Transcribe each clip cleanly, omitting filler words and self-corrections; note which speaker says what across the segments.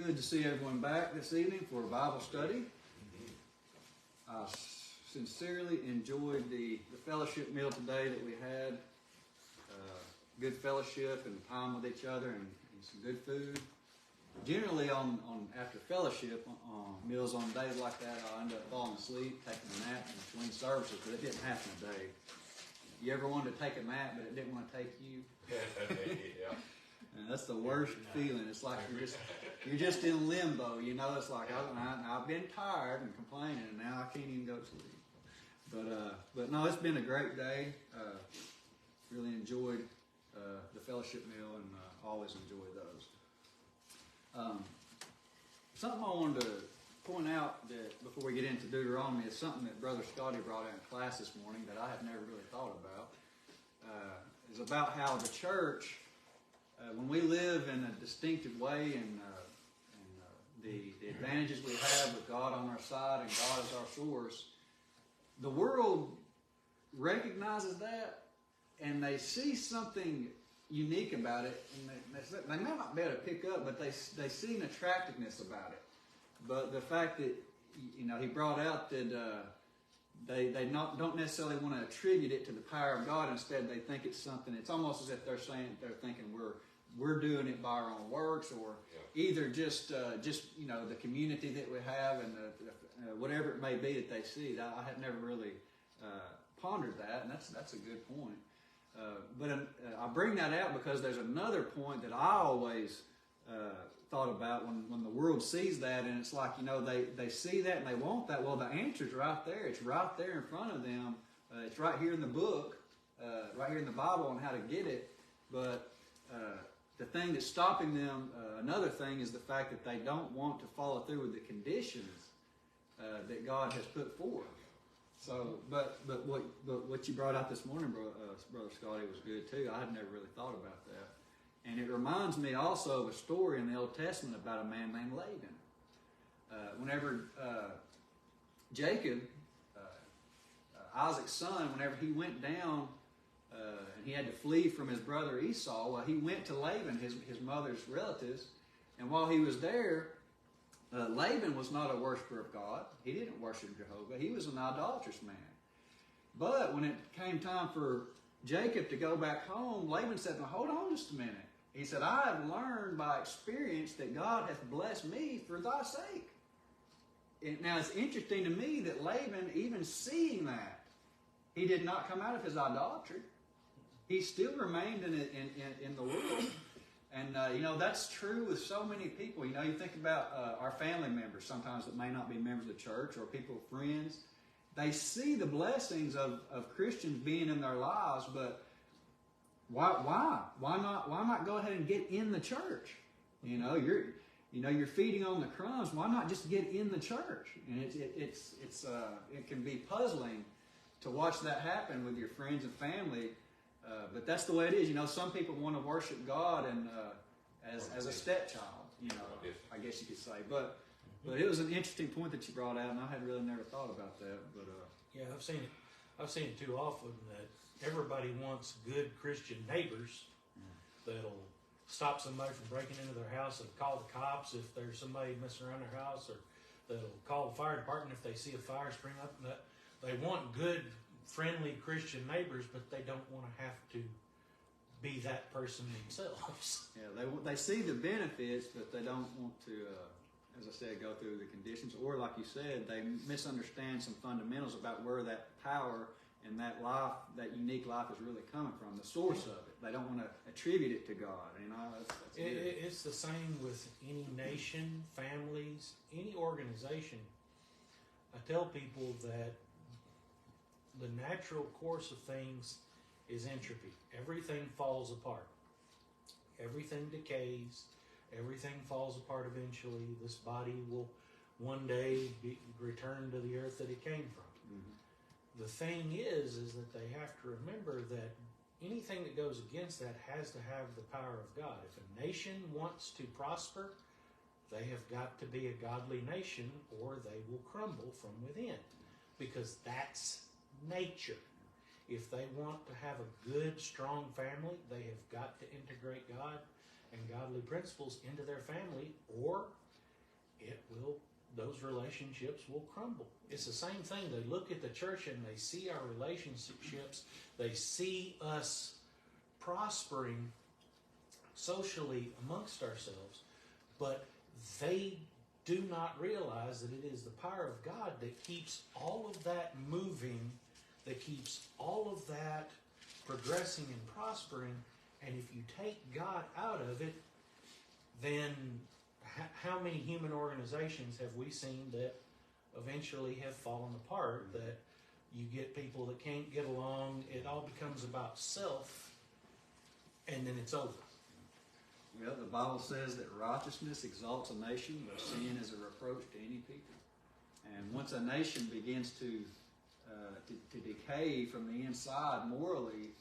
Speaker 1: good to see everyone back this evening for a Bible study. I sincerely enjoyed the fellowship meal today that we had. Good fellowship and time with each other and some good food. Generally, on after fellowship, meals on days like that, I end up falling asleep, taking a nap in between services, but it didn't happen today. You ever wanted to take a nap, but it didn't want to take you?
Speaker 2: Yeah.
Speaker 1: And that's the worst feeling. It's like you're just in limbo. You know, it's like I've been tired and complaining, and now I can't even go to sleep. But no, it's been a great day. Really enjoyed the fellowship meal, and always enjoy those. Something I wanted to point out that before we get into Deuteronomy is something that Brother Scotty brought out in class this morning that I had never really thought about. Is about how the church, when we live in a distinctive way and the advantages we have with God on our side and God as our source, the world recognizes that and they see something unique about it, and they may not be able to pick up, but they see an attractiveness about it. But the fact that, you know, he brought out that they don't necessarily want to attribute it to the power of God. Instead, they think it's something. It's almost as if they're thinking we're doing it by our own works, or either just you know, the community that we have and whatever it may be that they see. I had never really pondered that, and that's a good point. But I bring that out because there's another point that I always thought about when the world sees that, and it's like, you know, they see that and they want that. Well, the answer's right there. It's right there in front of them. It's right here in the book, right here in the Bible on how to get it. But the thing that's stopping them, another thing, is the fact that they don't want to follow through with the conditions that God has put forth. So, but what you brought out this morning, Brother Scotty, was good too. I had never really thought about that. And it reminds me also of a story in the Old Testament about a man named Laban. Whenever Jacob, Isaac's son, whenever he went down and he had to flee from his brother Esau, well, he went to Laban, his mother's relatives, and while he was there, Laban was not a worshiper of God. He didn't worship Jehovah. He was an idolatrous man. But when it came time for Jacob to go back home, Laban said, "Now hold on just a minute." He said, "I have learned by experience that God hath blessed me for thy sake." Now it's interesting to me that Laban, even seeing that, he did not come out of his idolatry. He still remained in the world. And, you know, that's true with so many people. You know, you think about our family members sometimes that may not be members of the church, or people, friends. They see the blessings of Christians being in their lives, but why? Why not go ahead and get in the church? You know, you're feeding on the crumbs. Why not just get in the church? And it can be puzzling to watch that happen with your friends and family. But that's the way it is. You know, some people want to worship God and as a stepchild, you know, I guess you could say. But it was an interesting point that you brought out, and I had really never thought about that. But
Speaker 3: yeah, I've seen it too often that everybody wants good Christian neighbors that'll stop somebody from breaking into their house and call the cops if there's somebody messing around their house, or that'll call the fire department if they see a fire spring up. They want good, friendly Christian neighbors, but they don't want to have to be that person themselves.
Speaker 1: Yeah, they see the benefits, but they don't want to, as I said, go through the conditions. Or like you said, they misunderstand some fundamentals about where that power and that life, that unique life, is really coming from, the source of it. They don't want to attribute it to God. You know,
Speaker 3: it's the same with any nation, families, any organization. I tell people that the natural course of things is entropy. Everything falls apart. Everything decays. Everything falls apart eventually. This body will one day return to the earth that it came from. Mm-hmm. The thing is that they have to remember that anything that goes against that has to have the power of God. If a nation wants to prosper, they have got to be a godly nation, or they will crumble from within, because that's nature. If they want to have a good, strong family, they have got to integrate God and godly principles into their family, or those relationships will crumble. It's the same thing. They look at the church and they see our relationships. They see us prospering socially amongst ourselves, but they do not realize that it is the power of God that keeps all of that moving, that keeps all of that progressing and prospering. And if you take God out of it, then how many human organizations have we seen that eventually have fallen apart? That you get people that can't get along, it all becomes about self, and then it's over.
Speaker 1: Well, the Bible says that righteousness exalts a nation, but sin is a reproach to any people. And once a nation begins to decay from the inside morally,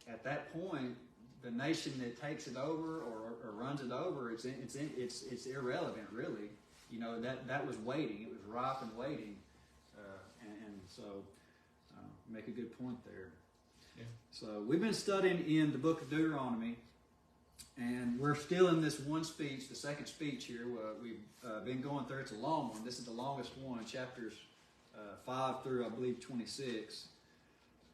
Speaker 1: at that point, the nation that takes it over or runs it over, it's irrelevant, really. That was waiting. It was ripe and waiting. And so, make a good point there.
Speaker 3: Yeah.
Speaker 1: So we've been studying in the book of Deuteronomy, and we're still in this one speech, the second speech here. We've been going through. It's a long one. This is the longest one, chapters 5 through, I believe, 26.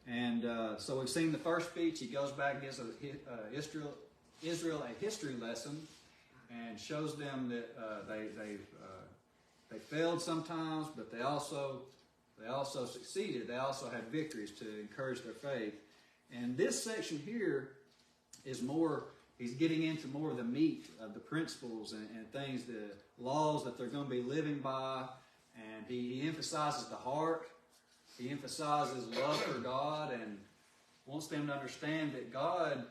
Speaker 1: And so we've seen the first speech. He goes back and gives Israel a history lesson and shows them that they failed sometimes, but they also succeeded. They also had victories to encourage their faith. And this section here is more, he's getting into more of the meat of the principles and things, the laws that they're going to be living by. And he emphasizes the heart. He emphasizes love for God and wants them to understand that God,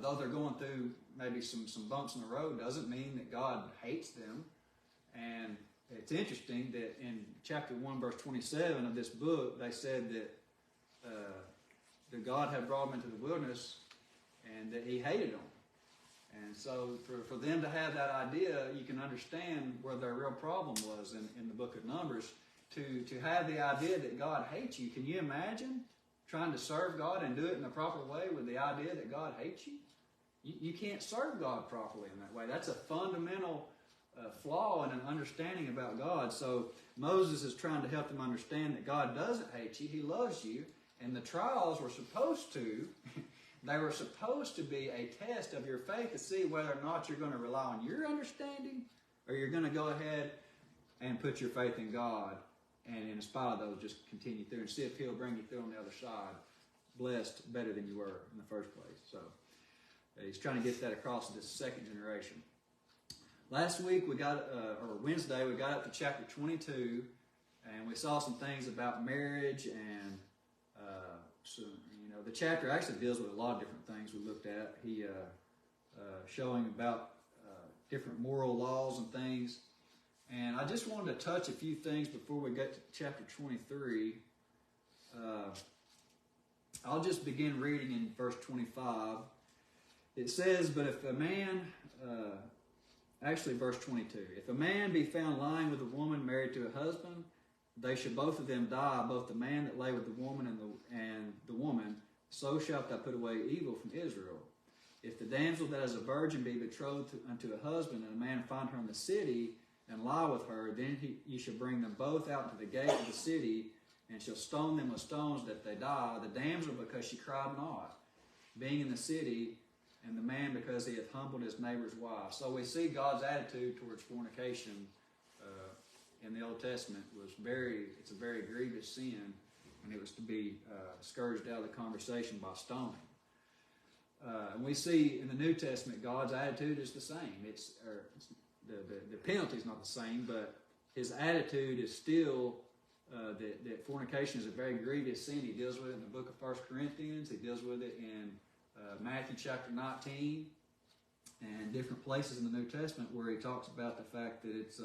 Speaker 1: though they're going through maybe some bumps in the road, doesn't mean that God hates them. And it's interesting that in chapter 1, verse 27 of this book, they said that God had brought them into the wilderness and that he hated them. And so for them to have that idea, you can understand where their real problem was in the book of Numbers. To have the idea that God hates you. Can you imagine trying to serve God and do it in the proper way with the idea that God hates you? You can't serve God properly in that way. That's a fundamental flaw in an understanding about God. So Moses is trying to help them understand that God doesn't hate you. He loves you. And the trials were supposed to, they were supposed to be a test of your faith to see whether or not you're going to rely on your understanding or you're going to go ahead and put your faith in God. And in spite of those, just continue through and see if he'll bring you through on the other side, blessed better than you were in the first place. So he's trying to get that across to this second generation. Last week, Wednesday, we got up to chapter 22, and we saw some things about marriage and the chapter actually deals with a lot of different things we looked at. He showing about different moral laws and things. And I just wanted to touch a few things before we get to chapter 23. I'll just begin reading in verse 25. It says, but if a man, verse 22, if a man be found lying with a woman married to a husband, they shall both of them die, both the man that lay with the woman and the woman. So shalt thou put away evil from Israel. If the damsel that is a virgin be betrothed unto a husband, and a man find her in the city, and lie with her, then you shall bring them both out to the gate of the city, and shall stone them with stones that they die, the damsel because she cried not, being in the city, and the man because he hath humbled his neighbor's wife. So we see God's attitude towards fornication in the Old Testament it's a very grievous sin, and it was to be scourged out of the conversation by stoning. And we see in the New Testament God's attitude is the same. The penalty is not the same, but his attitude is still that fornication is a very grievous sin. He deals with it in the book of 1 Corinthians. He deals with it in Matthew chapter 19 and different places in the New Testament where he talks about the fact that it's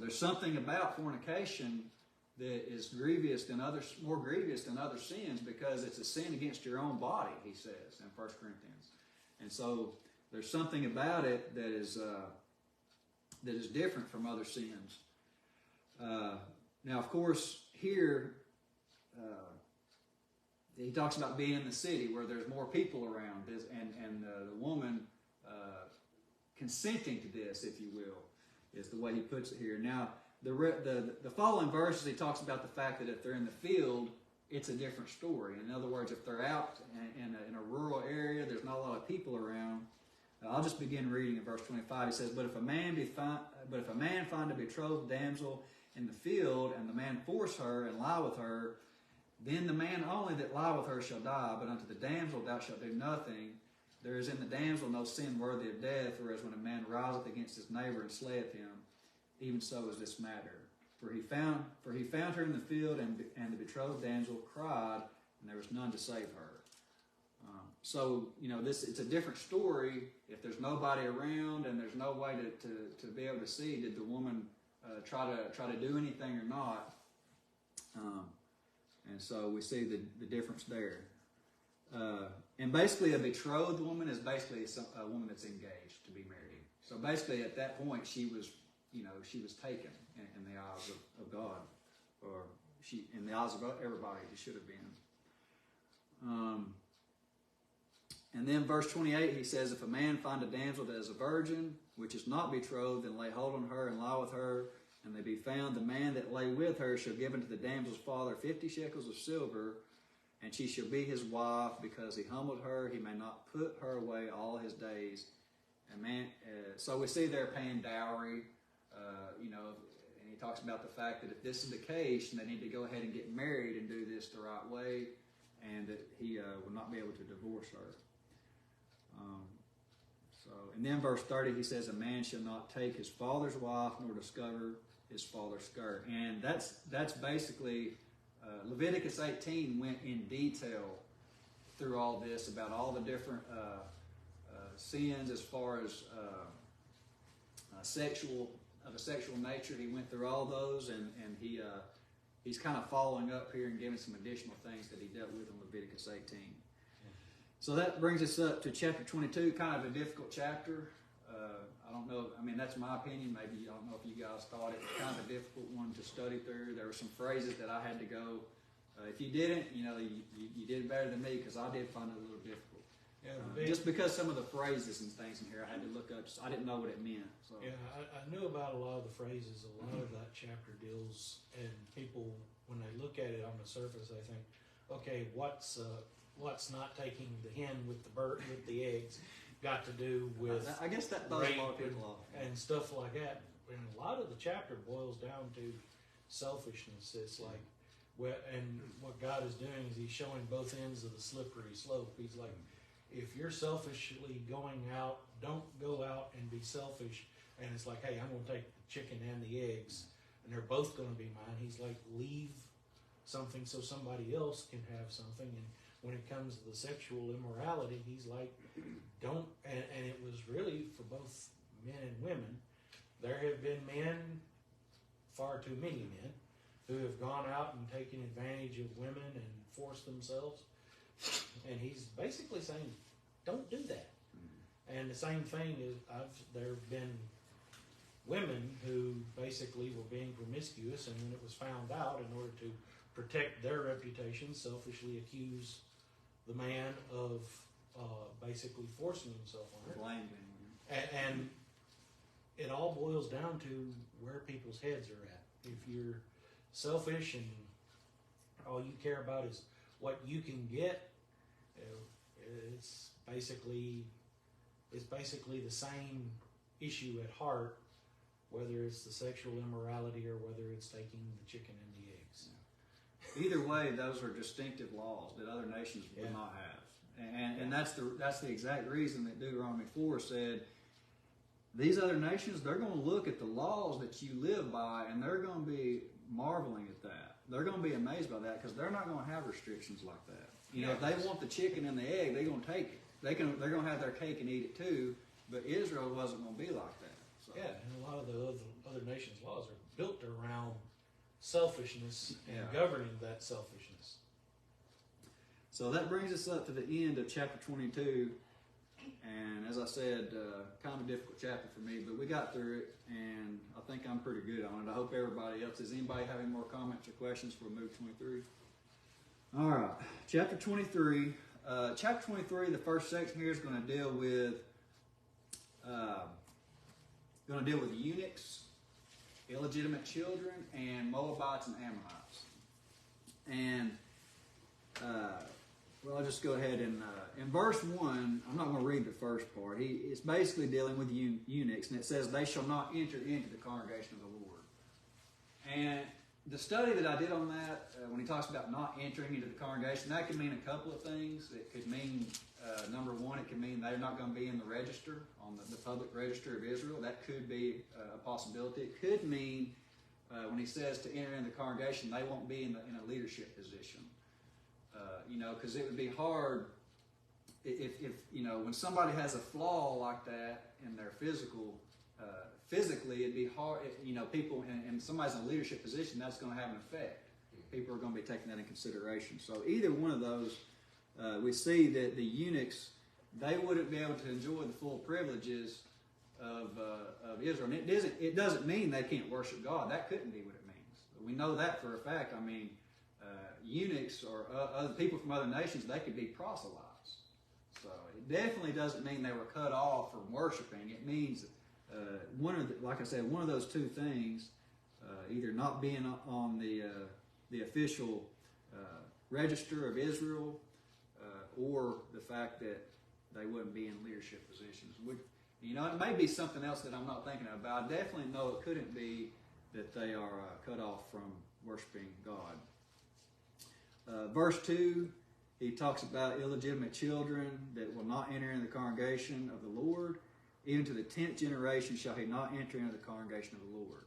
Speaker 1: there's something about fornication that is more grievous than other sins because it's a sin against your own body, he says in 1 Corinthians. And so there's something about it that is different from other sins. Now, of course, here he talks about being in the city where there's more people around, and the woman consenting to this, if you will, is the way he puts it here. Now, the following verses, he talks about the fact that if they're in the field, it's a different story. In other words, if they're out in a rural area, there's not a lot of people around. I'll just begin reading in verse 25. He says, But if a man find a betrothed damsel in the field, and the man force her and lie with her, then the man only that lie with her shall die, but unto the damsel thou shalt do nothing. There is in the damsel no sin worthy of death, whereas when a man riseth against his neighbor and slayeth him, even so is this matter. For he found her in the field, and the betrothed damsel cried, and there was none to save her. So, it's a different story. If there's nobody around and there's no way to be able to see, did the woman try to do anything or not? And so we see the difference there. And basically, a betrothed woman is basically a woman that's engaged to be married. So basically, at that point, she was taken in the eyes of God, or in the eyes of everybody. She should have been. And then verse 28, he says, If a man find a damsel that is a virgin, which is not betrothed, and lay hold on her and lie with her, and they be found, the man that lay with her shall give unto the damsel's father 50 shekels of silver, and she shall be his wife, because he humbled her. He may not put her away all his days. And so we see they're paying dowry, and he talks about the fact that if this is the case, they need to go ahead and get married and do this the right way, and that he will not be able to divorce her. And then verse 30, he says, A man shall not take his father's wife, nor discover his father's skirt. And that's basically, Leviticus 18 went in detail through all this, about all the different sins as far as of a sexual nature. He went through all those, and he's kind of following up here and giving some additional things that he dealt with in Leviticus 18. So that brings us up to chapter 22, kind of a difficult chapter. I don't know, that's my opinion. Maybe I don't know if you guys thought it was kind of a difficult one to study through. There were some phrases that I had to go. If you didn't, you did better than me, because I did find it a little difficult. Yeah, just because some of the phrases and things in here I had to look up. I didn't know what it meant. So.
Speaker 3: Yeah, I knew about a lot of the phrases. A lot of that chapter deals, and people, when they look at it on the surface, they think, okay, what's not taking the hen with the eggs got to do with
Speaker 1: I guess that throws a lot of people off.
Speaker 3: And stuff like that. And a lot of the chapter boils down to selfishness. It's like, and what God is doing is He's showing both ends of the slippery slope. He's like, if you're selfishly going out, don't go out and be selfish. And it's like, hey, I'm going to take the chicken and the eggs, and they're both going to be mine. He's like, leave something so somebody else can have something. And when it comes to the sexual immorality, he's like, don't, and it was really for both men and women. There have been men, far too many men, who have gone out and taken advantage of women and forced themselves. And he's basically saying, don't do that. And the same thing is, there have been women who basically were being promiscuous, and when it was found out, in order to protect their reputation, selfishly accuse the man of basically forcing himself on her. And it all boils down to where people's heads are at. If you're selfish and all you care about is what you can get, it's basically the same issue at heart, whether it's the sexual immorality or whether it's taking the chicken and the eggs.
Speaker 1: Either way, those are distinctive laws that other nations would not have, and that's the exact reason that Deuteronomy 4 said, these other nations, they're going to look at the laws that you live by, and they're going to be marveling at that. They're going to be amazed by that, because they're not going to have restrictions like that. If they want the chicken and the egg, they're going to take it. They're going to have their cake and eat it too. But Israel wasn't going to be like that. So.
Speaker 3: Yeah, and a lot of the other nations' laws are built around selfishness and governing that selfishness.
Speaker 1: So that brings us up to the end of chapter 22. And as I said, kind of a difficult chapter for me, but we got through it, and I think I'm pretty good on it. I hope everybody else. Does anybody have any more comments or questions for move 23? All right, chapter 23. Chapter 23, the first section here is going to deal with going to deal with eunuchs, illegitimate children, and Moabites and Ammonites. And, well, I'll just go ahead and, in verse 1, I'm not going to read the first part. It's basically dealing with eunuchs, and it says, they shall not enter into the congregation of the Lord. And the study that I did on that, when he talks about not entering into the congregation, that could mean a couple of things. It could mean, number one, it could mean they're not going to be in the register, on the public register of Israel. That could be a possibility. It could mean, when he says to enter into the congregation, they won't be in a leadership position. Because it would be hard if when somebody has a flaw like that in their physically, it'd be hard, people, and somebody's in a leadership position, that's going to have an effect. People are going to be taking that in consideration. So either one of those, we see that the eunuchs, they wouldn't be able to enjoy the full privileges of Israel. And it doesn't mean they can't worship God. That couldn't be what it means. We know that for a fact. I mean, eunuchs or other people from other nations, they could be proselytes. So it definitely doesn't mean they were cut off from worshiping. It means like I said, one of those two things, either not being on the official register of Israel, or the fact that they wouldn't be in leadership positions. It may be something else that I'm not thinking of, but I definitely know it couldn't be that they are cut off from worshiping God. Verse 2, he talks about illegitimate children that will not enter into the congregation of the Lord. Even to the 10th generation shall he not enter into the congregation of the Lord.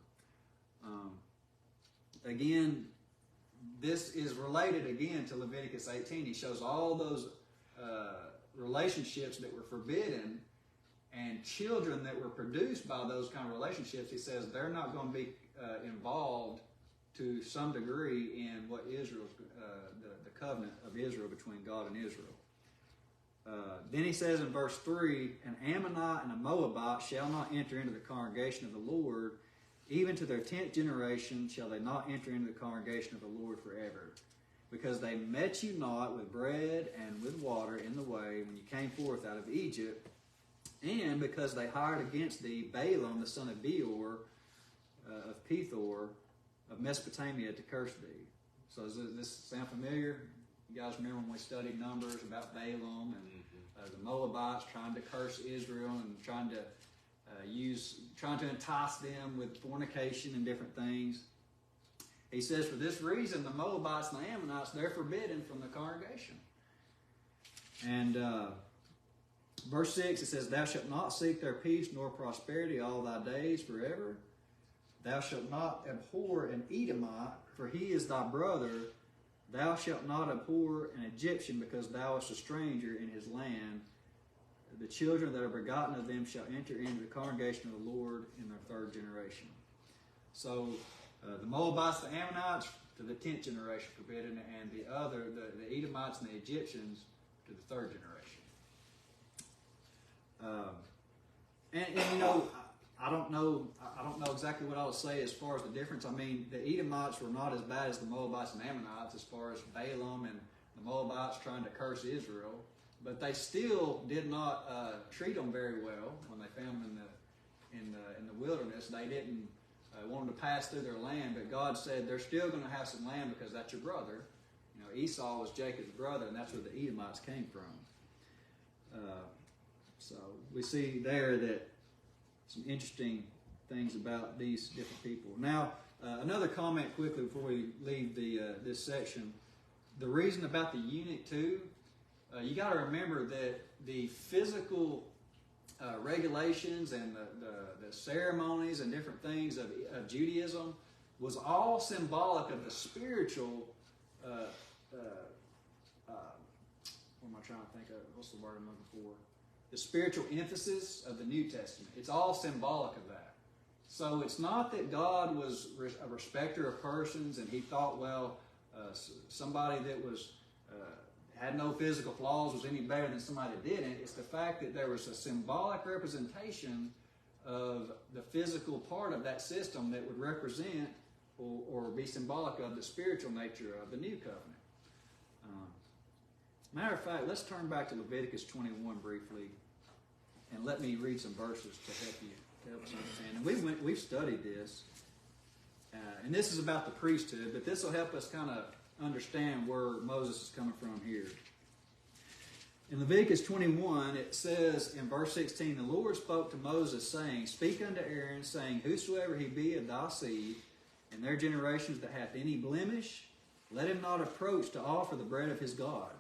Speaker 1: Again, this is related again to Leviticus 18. He shows all those relationships that were forbidden and children that were produced by those kind of relationships. He says they're not going to be involved to some degree in what Israel's, the covenant of Israel between God and Israel. Then he says in verse 3, an Ammonite and a Moabite shall not enter into the congregation of the Lord. Even to their 10th generation shall they not enter into the congregation of the Lord forever. Because they met you not with bread and with water in the way when you came forth out of Egypt, and because they hired against thee Balaam the son of Beor of Pethor of Mesopotamia to curse thee. So does this sound familiar? You guys remember when we studied Numbers about Balaam and the Moabites trying to curse Israel and trying to entice them with fornication and different things? He says, for this reason, the Moabites and the Ammonites, they're forbidden from the congregation. And verse 6, it says, thou shalt not seek their peace nor prosperity all thy days forever. Thou shalt not abhor an Edomite, for he is thy brother. Thou shalt not abhor an Egyptian, because thou art a stranger in his land. The children that are begotten of them shall enter into the congregation of the Lord in their 3rd generation. So the Moabites, the Ammonites, to the 10th generation forbidden, and the Edomites and the Egyptians to the 3rd generation. I don't know exactly what I would say as far as the difference. I mean, the Edomites were not as bad as the Moabites and Ammonites as far as Balaam and the Moabites trying to curse Israel, but they still did not treat them very well when they found them in the wilderness. They didn't want them to pass through their land, but God said they're still going to have some land because that's your brother. Esau was Jacob's brother, and that's where the Edomites came from. So we see there that some interesting things about these different people. Now, another comment quickly before we leave this section. The reason about the eunuch too, you got to remember that the physical regulations and the ceremonies and different things of Judaism was all symbolic of the spiritual. What am I trying to think of? What's the word I'm looking for? The spiritual emphasis of the New Testament. It's all symbolic of that. So it's not that God was a respecter of persons and he thought, somebody that was had no physical flaws was any better than somebody that didn't. It's the fact that there was a symbolic representation of the physical part of that system that would represent or be symbolic of the spiritual nature of the new covenant. Matter of fact, let's turn back to Leviticus 21 briefly. And let me read some verses to help us understand. And we've studied this, and this is about the priesthood, but this will help us kind of understand where Moses is coming from here. In Leviticus 21, it says in verse 16, the Lord spoke to Moses, saying, Speak unto Aaron, saying, Whosoever he be of thy seed, and their generations that hath any blemish, let him not approach to offer the bread of his God.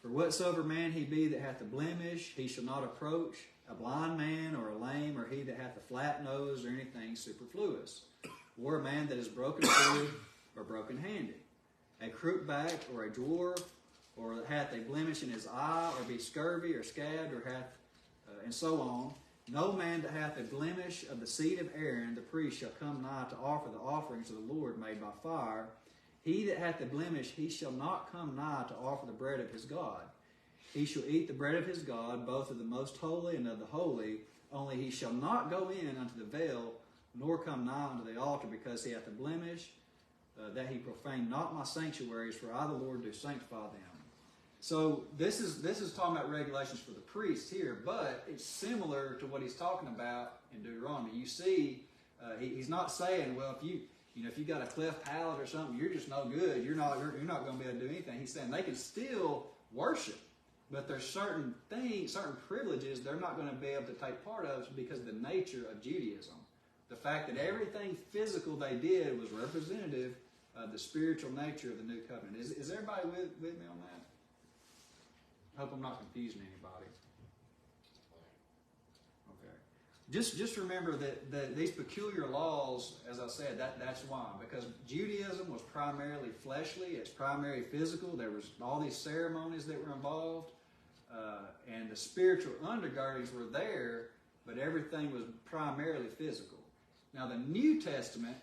Speaker 1: For whatsoever man he be that hath a blemish, he shall not approach, a blind man, or a lame, or he that hath a flat nose, or anything superfluous, or a man that is broken-footed or broken-handed, a crook-back, or a dwarf, or that hath a blemish in his eye, or be scurvy, or scabbed, or hath, and so on. No man that hath a blemish of the seed of Aaron, the priest, shall come nigh to offer the offerings of the Lord made by fire. He that hath a blemish, he shall not come nigh to offer the bread of his God. He shall eat the bread of his God, both of the most holy and of the holy. Only he shall not go in unto the veil, nor come nigh unto the altar, because he hath a blemish, that he profane not my sanctuaries, for I the Lord do sanctify them. So this is talking about regulations for the priests here, but it's similar to what he's talking about in Deuteronomy. You see, he's not saying, well, if you got a cleft palate or something, you're just no good. You're not going to be able to do anything. He's saying they can still worship, but there's certain things, certain privileges they're not going to be able to take part of because of the nature of Judaism. The fact that everything physical they did was representative of the spiritual nature of the new covenant. Is everybody with me on that? I hope I'm not confusing anybody. Okay. Just remember that these peculiar laws, as I said, that's why. Because Judaism was primarily fleshly, it's primarily physical. There was all these ceremonies that were involved, and the spiritual undergirdings were there, but everything was primarily physical. Now the New Testament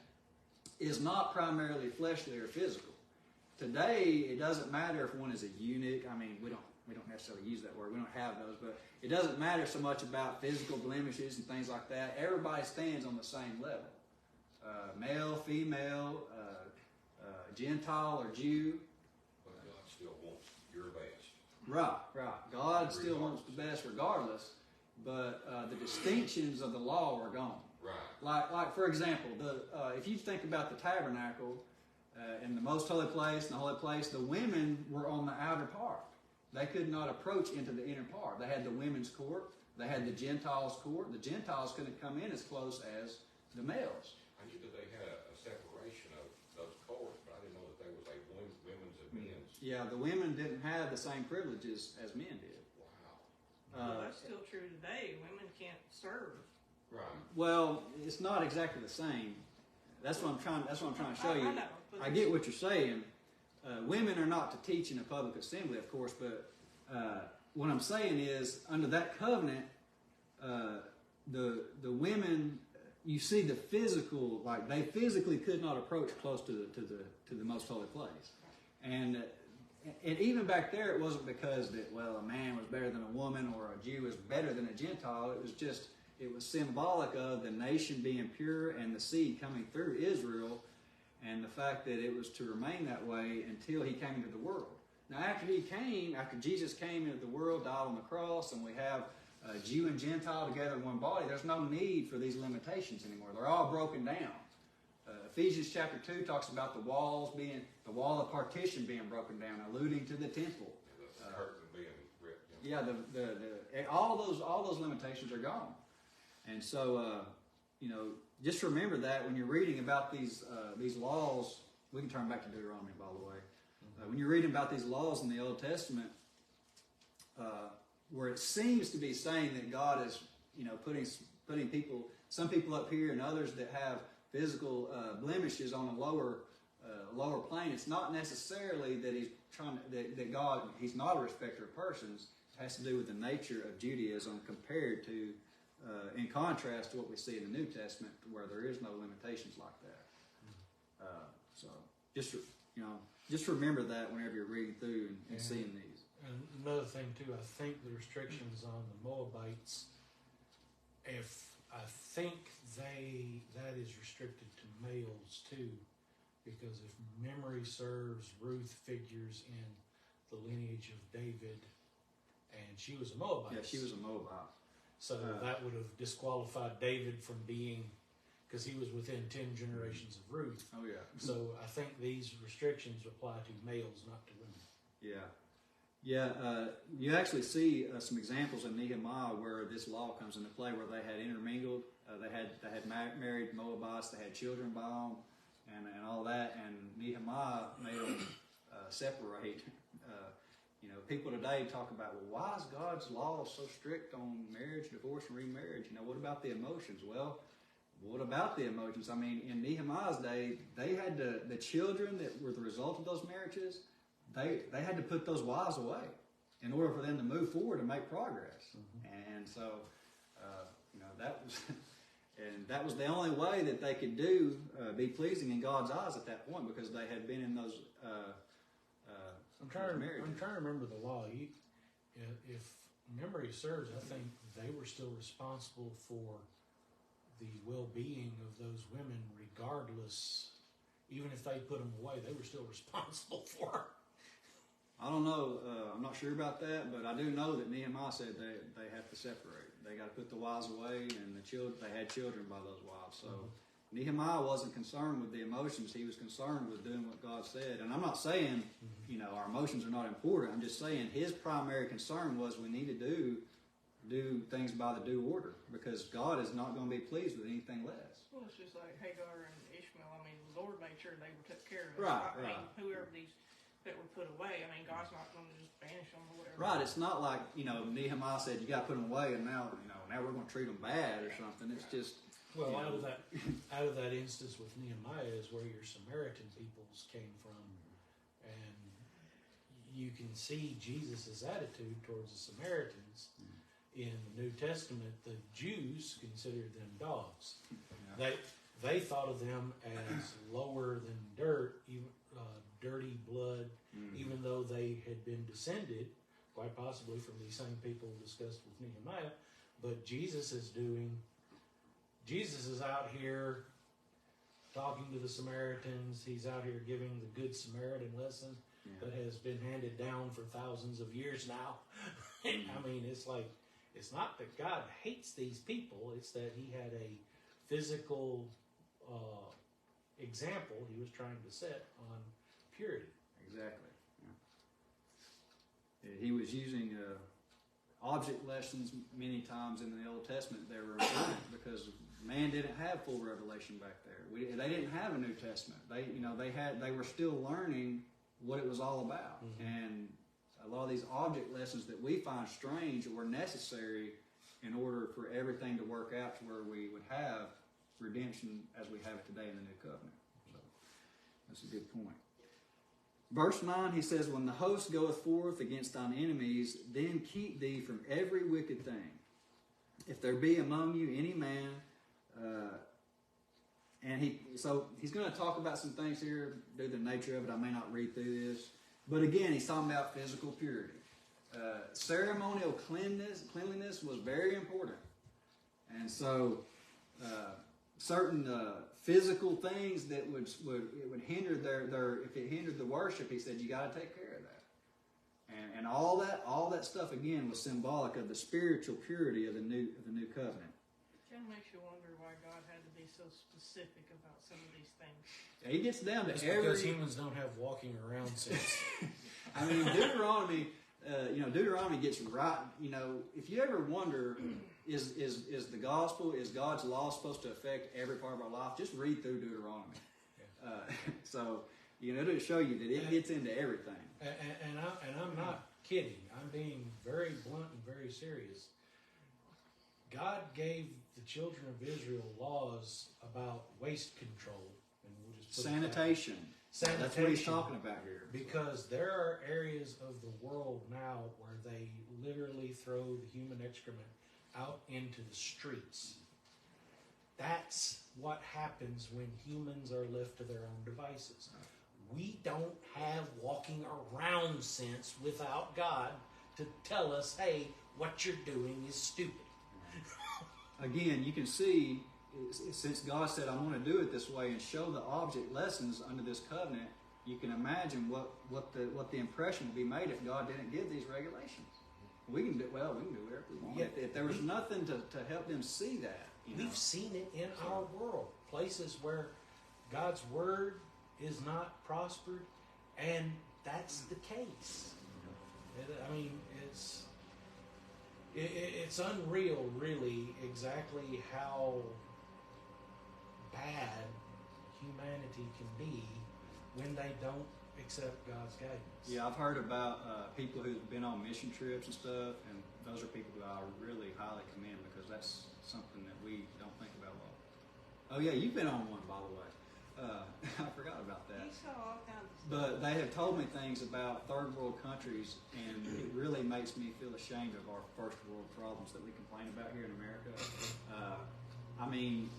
Speaker 1: is not primarily fleshly or physical. Today, it doesn't matter if one is a eunuch. I mean, we don't necessarily use that word. We don't have those, but it doesn't matter so much about physical blemishes and things like that. Everybody stands on the same level. Male, female, Gentile or Jew.
Speaker 2: But God still wants your best.
Speaker 1: Right. God still wants the best regardless, but the distinctions of the law are gone.
Speaker 2: Right.
Speaker 1: Like for example, if you think about the tabernacle in the most holy place and the holy place, the women were on the outer part. They could not approach into the inner part. They had the women's court. They had the Gentiles' court. The Gentiles couldn't come in as close as the males.
Speaker 2: I knew that they had a separation of those courts, but I didn't know that there was a women's and men's.
Speaker 1: Yeah, the women didn't have the same privileges as men did.
Speaker 2: Wow.
Speaker 4: Well, that's still true today. Women can't serve.
Speaker 2: Right.
Speaker 1: Well, it's not exactly the same. That's what I'm trying to show you.
Speaker 4: I know,
Speaker 1: I get what you're saying. Women are not to teach in a public assembly, of course, but what I'm saying is, under that covenant, the women, you see the physical, like they physically could not approach close to the most holy place, and even back there, it wasn't because that a man was better than a woman or a Jew was better than a Gentile. It was symbolic of the nation being pure and the seed coming through Israel. And the fact that it was to remain that way until he came into the world. Now, after Jesus came into the world, died on the cross, and we have Jew and Gentile together in one body, there's no need for these limitations anymore. They're all broken down. Ephesians chapter 2 talks about the wall of partition being broken down, alluding to the temple.
Speaker 2: The curtain being ripped.
Speaker 1: Yeah, all those limitations are gone. And so, just remember that when you're reading about these laws. We can turn back to Deuteronomy, by the way. When you're reading about these laws in the Old Testament, where it seems to be saying that God is, putting some people up here and others that have physical blemishes on a lower plane. It's not necessarily that that God, He's not a respecter of persons. It has to do with the nature of Judaism compared to. In contrast to what we see in the New Testament, where there is no limitations like that. So just remember that whenever you're reading through and seeing these.
Speaker 3: And another thing too, I think the restrictions on the Moabites, I think that is restricted to males too, because if memory serves, Ruth figures in the lineage of David, and she was a Moabite.
Speaker 1: Yeah, she was a Moabite.
Speaker 3: So that would have disqualified David from being, because he was within 10 generations of Ruth.
Speaker 1: Oh yeah.
Speaker 3: So I think these restrictions apply to males, not to women.
Speaker 1: Yeah. Yeah, you actually see some examples in Nehemiah where this law comes into play, where they had intermingled, they had married Moabites, they had children by them, and all that, and Nehemiah made them separate. People today talk about, well, why is God's law so strict on marriage, divorce, and remarriage? What about the emotions? Well, what about the emotions? I mean, in Nehemiah's day, they had the children that were the result of those marriages, they had to put those wives away in order for them to move forward and make progress. Mm-hmm. And so, that was the only way that they could be pleasing in God's eyes at that point, because they had been in those
Speaker 3: I'm trying to remember the law. If memory serves, I think they were still responsible for the well-being of those women, regardless. Even if they put them away, they were still responsible for them.
Speaker 1: I don't know. I'm not sure about that, but I do know that Nehemiah said they have to separate. They got to put the wives away, and they had children by those wives. So Nehemiah wasn't concerned with the emotions. He was concerned with doing what God said. And I'm not saying, our emotions are not important. I'm just saying his primary concern was we need to do things by the due order, because God is not going to be pleased with anything less.
Speaker 4: Well, it's just like Hagar and Ishmael. I mean, the Lord made sure they were took care of.
Speaker 1: Right.
Speaker 4: I mean, whoever these that were put away, I mean, God's not going to just banish them or whatever.
Speaker 1: Right. It's not like, Nehemiah said you got to put them away, and now we're going to treat them bad or something. It's just.
Speaker 3: Well, out of that instance with Nehemiah is where your Samaritan peoples came from, and you can see Jesus' attitude towards the Samaritans. In the New Testament, the Jews considered them dogs. Yeah. They thought of them as lower than dirt, dirty blood, even though they had been descended, quite possibly, from these same people discussed with Nehemiah. But Jesus is out here talking to the Samaritans. He's out here giving the Good Samaritan lesson that has been handed down for thousands of years now. I mean, it's not that God hates these people. It's that he had a physical example he was trying to set on purity.
Speaker 1: Exactly. Yeah. He was using object lessons many times in the Old Testament. They were important because man didn't have full revelation back there. They didn't have a New Testament. They were still learning what it was all about. And a lot of these object lessons that we find strange were necessary in order for everything to work out to where we would have redemption as we have it today in the New Covenant. So that's a good point. Verse 9, he says, "When the host goeth forth against thine enemies, then keep thee from every wicked thing. If there be among you any man," so he's going to talk about some things here, due to the nature of it. I may not read through this. But again, he's talking about physical purity. Ceremonial cleanliness was very important. And so certain physical things that would hinder if it hindered the worship, he said you got to take care of that. And all that stuff again was symbolic of the spiritual purity of the new covenant.
Speaker 4: It kind of makes you wonder why God had to be so specific about some of these things.
Speaker 1: Yeah, he gets down to
Speaker 3: because humans don't have walking around sense.
Speaker 1: I mean, Deuteronomy gets right. If you ever wonder, is the gospel, is God's law supposed to affect every part of our life? Just read through Deuteronomy. So it'll show you that it gets into everything.
Speaker 3: And I'm not kidding. I'm being very blunt and very serious. God gave the children of Israel laws about waste control. And we'll just put
Speaker 1: Sanitation. That's what he's talking about here.
Speaker 3: Because there are areas of the world now where they literally throw the human excrement out into the streets. That's what happens when humans are left to their own devices. We don't have walking around sense without God to tell us, hey, what you're doing is stupid.
Speaker 1: Again, you can see, since God said, I'm going to do it this way and show the object lessons under this covenant, you can imagine what the impression would be made if God didn't give these regulations. We can do whatever we want.
Speaker 3: Yeah.
Speaker 1: If there was nothing to help them see that,
Speaker 3: We've seen it in our world. Places where God's word is not prospered, and that's the case. I mean, it's unreal, really, exactly how bad humanity can be when they don't accept God's guidance.
Speaker 1: Yeah, I've heard about people who've been on mission trips and stuff, and those are people that I really highly commend because that's something that we don't think about a lot. Oh yeah, you've been on one, by the way. I forgot about that.
Speaker 4: You saw all kinds of stuff.
Speaker 1: But they have told me things about third world countries, and it really makes me feel ashamed of our first world problems that we complain about here in America. I mean,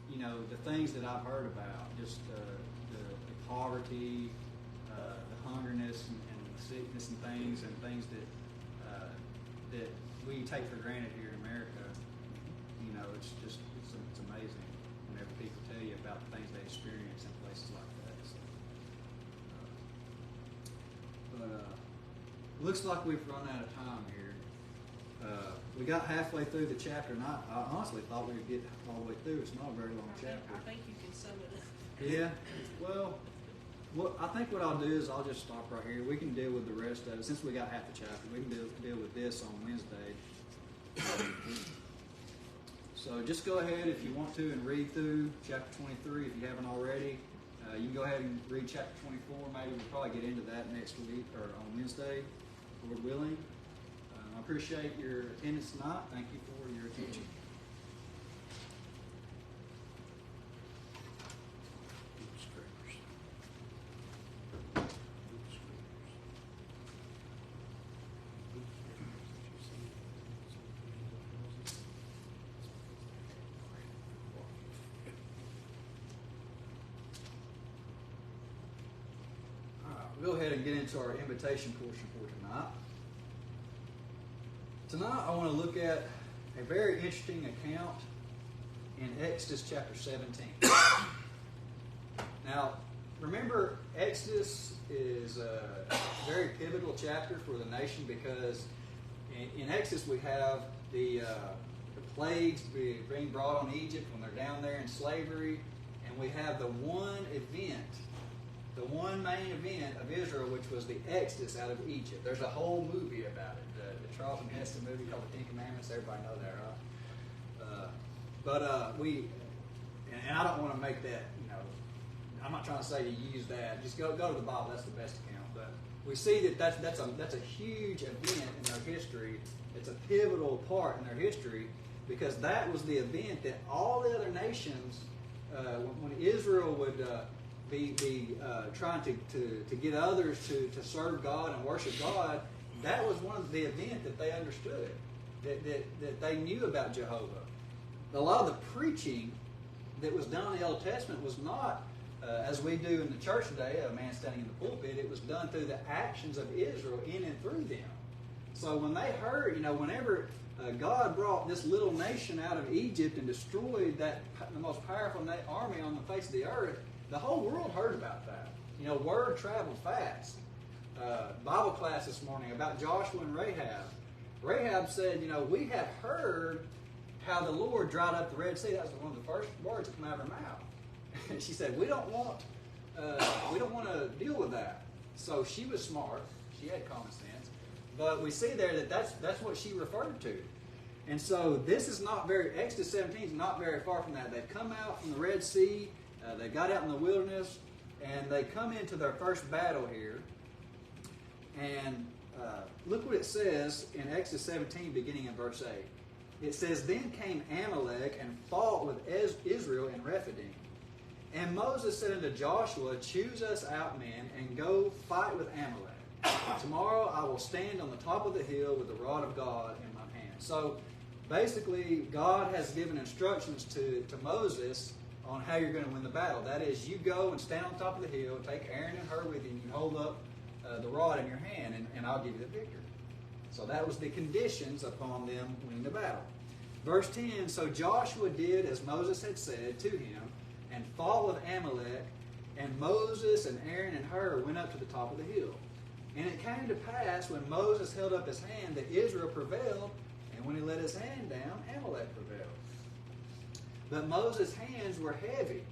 Speaker 1: the things that I've heard about, just the poverty, the hungerness, and sickness, and things that we take for granted here in America. It's amazing whenever people tell you about the things they experience in places like that. So, looks like we've run out of time here. We got halfway through the chapter, and I honestly thought we would get all the way through. It's not a very long chapter.
Speaker 4: I think you can sum it up.
Speaker 1: Yeah. Well, I think what I'll do is I'll just stop right here. We can deal with the rest of it. Since we got half the chapter, we can deal with this on Wednesday. So just go ahead if you want to and read through chapter 23 if you haven't already. You can go ahead and read chapter 24. Maybe we'll probably get into that next week or on Wednesday, Lord willing. I appreciate your attendance tonight. Thank you for your attention. We'll go ahead and get into our invitation portion for tonight. Tonight I want to look at a very interesting account in Exodus chapter 17. Now, remember, Exodus is a very pivotal chapter for the nation because in Exodus we have the plagues being brought on Egypt when they're down there in slavery, and we have the one main event of Israel, which was the Exodus out of Egypt. There's a whole movie about it, the Charlton Heston movie called The Ten Commandments. Everybody know that, right? And I don't want to make that, I'm not trying to say to use that. Just go to the Bible. That's the best account. But we see that that's a huge event in their history. It's a pivotal part in their history because that was the event that all the other nations, when Israel would be trying to get others to serve God and worship God, that was one of the event that they understood, that they knew about Jehovah. A lot of the preaching that was done in the Old Testament was not as we do in the church today, a man standing in the pulpit. It was done through the actions of Israel in and through them. So when they heard, whenever God brought this little nation out of Egypt and destroyed the most powerful army on the face of the earth, the whole world heard about that. Word traveled fast. Bible class this morning about Joshua and Rahab. Rahab said, we have heard how the Lord dried up the Red Sea. That was one of the first words that came out of her mouth. She said, we don't want to deal with that. So she was smart. She had common sense. But we see there that that's what she referred to. And so this is Exodus 17 is not very far from that. They've come out from the Red Sea. They got out in the wilderness, and they come into their first battle here. And look what it says in Exodus 17, beginning in verse 8. It says, Then came Amalek and fought with Israel in Rephidim. And Moses said unto Joshua, Choose us out men, and go fight with Amalek. Tomorrow I will stand on the top of the hill with the rod of God in my hand. So basically, God has given instructions to Moses on how you're going to win the battle. That is, you go and stand on top of the hill, take Aaron and Hur with you, and you hold up the rod in your hand, and I'll give you the victory. So that was the conditions upon them winning the battle. Verse 10, So Joshua did as Moses had said to him, and fought with Amalek, and Moses and Aaron and Hur went up to the top of the hill. And it came to pass when Moses held up his hand that Israel prevailed, and when he let his hand down, Amalek prevailed. But Moses' hands were heavy,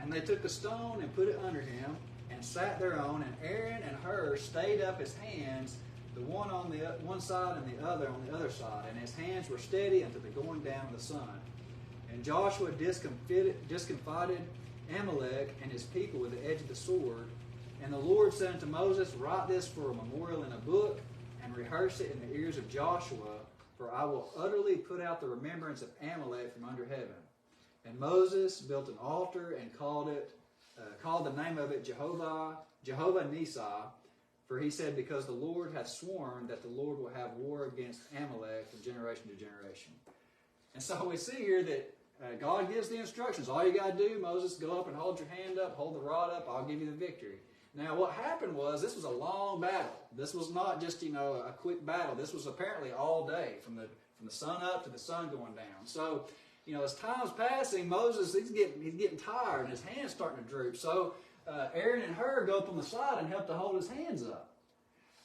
Speaker 1: and they took a stone and put it under him, and sat thereon, and Aaron and Hur stayed up his hands, the one on the one side and the other on the other side, and his hands were steady unto the going down of the sun. And Joshua discomfited Amalek and his people with the edge of the sword. And the Lord said unto Moses, write this for a memorial in a book, and rehearse it in the ears of Joshua, for I will utterly put out the remembrance of Amalek from under heaven. And Moses built an altar and called the name of it Jehovah Nissi, for he said, because the Lord hath sworn that the Lord will have war against Amalek from generation to generation. And so we see here that God gives the instructions. All you got to do, Moses, go up and hold your hand up, hold the rod up, I'll give you the victory. Now what happened was, this was a long battle. This was not just, a quick battle. This was apparently all day, from the sun up to the sun going down. So, as time's passing, Moses, he's getting tired, and his hand's starting to droop. So Aaron and Hur go up on the side and help to hold his hands up.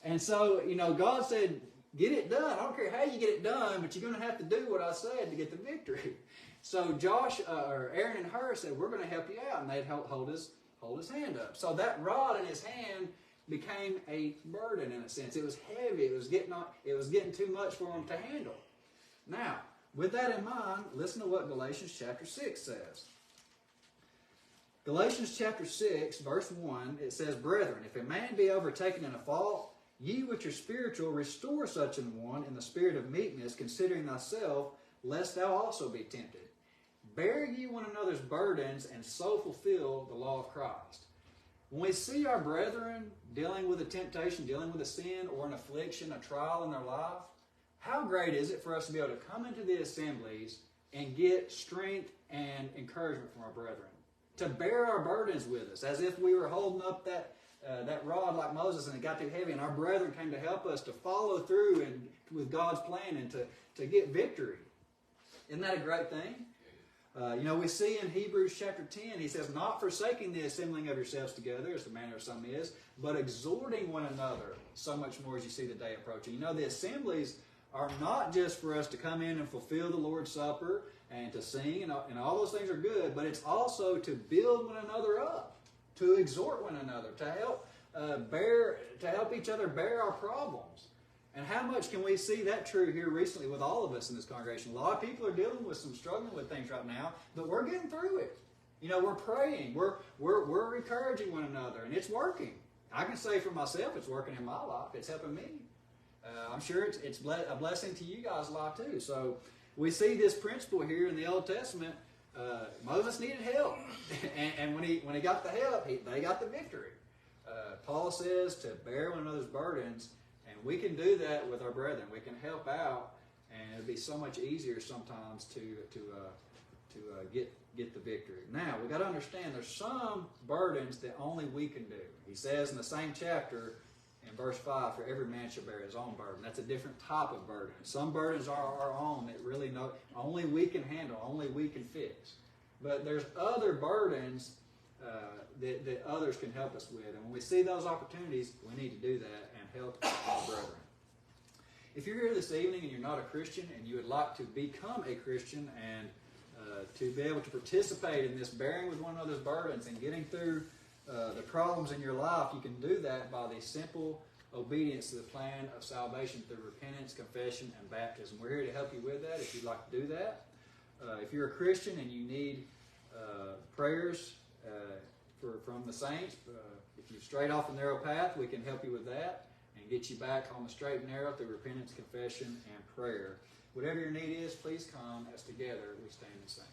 Speaker 1: And so, God said, get it done. I don't care how you get it done, but you're going to have to do what I said to get the victory. So Aaron and Hur said, we're going to help you out, and they'd hold his hand up. So that rod in his hand became a burden in a sense. It was heavy. It was getting too much for him to handle. Now, with that in mind, listen to what Galatians chapter 6 says. Galatians chapter 6, verse 1, it says, brethren, if a man be overtaken in a fault, ye which are spiritual, restore such an one in the spirit of meekness, considering thyself, lest thou also be tempted. Bear ye one another's burdens, and so fulfill the law of Christ. When we see our brethren dealing with a temptation, dealing with a sin or an affliction, a trial in their life, how great is it for us to be able to come into the assemblies and get strength and encouragement from our brethren? To bear our burdens with us, as if we were holding up that rod like Moses and it got too heavy, and our brethren came to help us to follow through and with God's plan and to get victory. Isn't that a great thing? We see in Hebrews chapter 10, he says, not forsaking the assembling of yourselves together, as the manner of some is, but exhorting one another, so much more as you see the day approaching. The assemblies are not just for us to come in and fulfill the Lord's Supper and to sing, and all those things are good, but it's also to build one another up, to exhort one another, to help each other bear our problems. And how much can we see that true here recently with all of us in this congregation? A lot of people are dealing with struggling with things right now, but we're getting through it. We're praying, we're encouraging one another, and it's working. I can say for myself, it's working in my life. It's helping me. I'm sure it's a blessing to you guys' life too. So we see this principle here in the Old Testament. Moses needed help, and when he got the help, they got the victory. Paul says to bear one another's burdens, and we can do that with our brethren. We can help out, and it'll be so much easier sometimes to get the victory. Now we got to understand there's some burdens that only we can do. He says in the same chapter, in verse 5, for every man shall bear his own burden. That's a different type of burden. Some burdens are our own that really only we can handle, only we can fix. But there's other burdens that others can help us with. And when we see those opportunities, we need to do that and help our brethren. If you're here this evening and you're not a Christian and you would like to become a Christian and to be able to participate in this bearing with one another's burdens and getting through the problems in your life, you can do that by the simple obedience to the plan of salvation through repentance, confession, and baptism. We're here to help you with that if you'd like to do that. If you're a Christian and you need prayers from the saints, if you've strayed off the narrow path, we can help you with that and get you back on the straight and narrow through repentance, confession, and prayer. Whatever your need is, please come as together we stand and sing.